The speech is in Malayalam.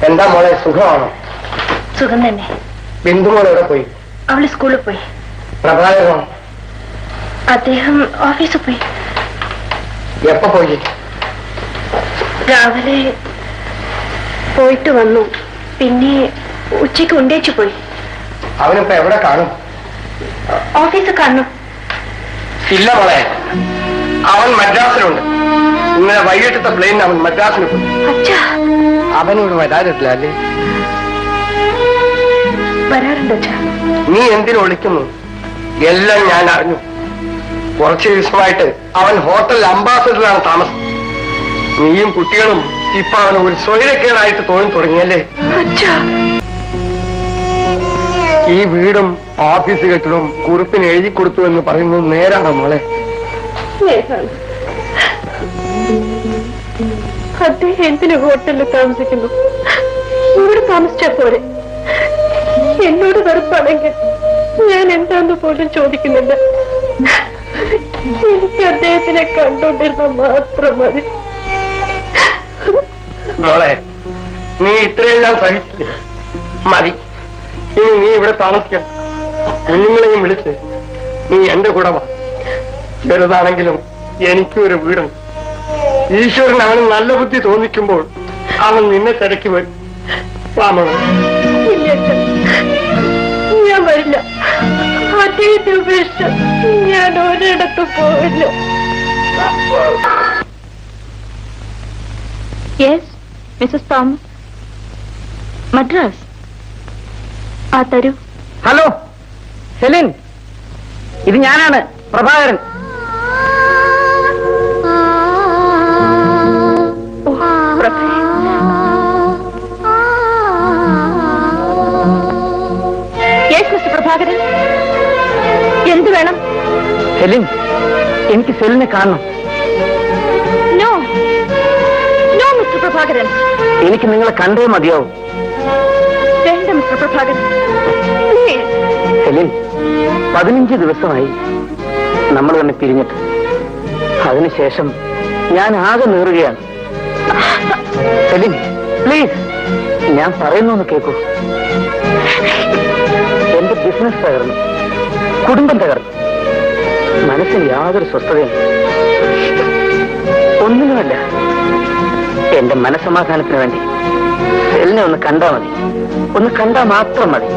എന്താ മോളെ, സുഖമാണോ? സുഖം തന്നെ. ബിന്ദുമോൾ എവിടെ പോയി? അവള് സ്കൂളിൽ പോയി. പ്രഭാകരനോ? അദ്ദേഹം ഓഫീസിൽ പോയി. എപ്പോ പോയി? രാവിലെ പോയിട്ട് വന്നു. പിന്നെ ഉച്ചയ്ക്ക് ഉണ്ടേച്ചു പോയി. അവനിപ്പോ എവിടെ കാണും? ഓഫീസിൽ കാണും. ഇല്ല മോളെ, അവൻ മദ്രാസിലുണ്ട്. ഇന്നലെ വൈകിട്ടത്തെ പ്ലെയിനിൽ അവൻ മദ്രാസിന് പോയി. അച്ഛാ, അവനോട് വരാറില്ല അല്ലേ? വരാറുണ്ട് അച്ഛാ. നീ എന്തിനു വിളിക്കുന്നു? എല്ലാം ഞാൻ അറിഞ്ഞു. കുറച്ച് ദിവസമായിട്ട് അവൻ ഹോട്ടൽ അംബാസഡറിലാണ് താമസം. നീയും കുട്ടികളും ഇപ്പൊ അവന് ഒരു സ്വൈരക്കേടായിട്ട് തോന്നി തുടങ്ങിയല്ലേ? ഈ വീടും ഓഫീസ് കെട്ടിടവും കുറിപ്പിന് എഴുതി കൊടുത്തു എന്ന് പറയുന്നത് നേരാണോ മോളെ? അദ്ദേഹം എന്തിനു ഹോട്ടലിൽ താമസിക്കുന്നു? ഇവിടെ താമസിച്ചാ പോരെ. എന്നോട് വെറുപ്പാണെങ്കിൽ ഞാൻ എന്താന്ന് പോലും ചോദിക്കുന്നില്ല. എനിക്ക് അദ്ദേഹത്തിനെ കണ്ടോണ്ടിരുന്ന മാത്രം മതി. മോളെ, നീ ഇത്രയെല്ലാം സഹിച്ചില്ല, മതി. ഇനി നീ ഇവിടെ താമസിക്കാം. കുഞ്ഞുങ്ങളെയും വിളിച്ച് നീ എന്റെ കൂടെ വാ. ചെറുതാണെങ്കിലും എനിക്കും ഒരു വീടുണ്ട്. ഈശ്വരൻ അവന് നല്ല ബുദ്ധി തോന്നിക്കുമ്പോൾ അവൻ നിന്നെ തിരക്കി വരും. വാമോളെ. ഞാൻ വരില്ല. അദ്ദേഹത്തെ ഉപേക്ഷിച്ച് ഞാൻ ഒരിടത്തും പോവില്ല. Yes, Mrs Thomas. മദ്രാസ്. ആ തരൂ. ഹലോ സെലിൻ, ഇത് ഞാനാണ്, പ്രഭാകരൻ. പ്രഭാകരൻ, എന്ത് വേണം? സെലിൻ, എനിക്ക് സെലിനെ കാണണം. നോ നോ മിസ്റ്റർ പ്രഭാകരൻ, എനിക്ക് നിങ്ങളെ കണ്ടേ മതിയാവും. വേണ്ട മിസ്റ്റർ പ്രഭാകരൻ. സെലിൻ, 15 ദിവസമായി നമ്മൾ തന്നെ പിരിഞ്ഞിട്ട്. അതിനുശേഷം ഞാൻ ആകെ നേറുകയാണ്. സെലിൻ, പ്ലീസ്, ഞാൻ പറയുന്നു കേൾക്കൂ. എന്റെ ബിസിനസ് തകർന്നു, കുടുംബം തകർന്നു, മനസ്സിന് യാതൊരു സ്വസ്ഥതയും ഒന്നിനുമല്ല. എന്റെ മനസ്സമാധാനത്തിന് വേണ്ടി സെലിനെ ഒന്ന് കണ്ടാ മതി, ഒന്ന് കണ്ടാ മാത്രം മതി.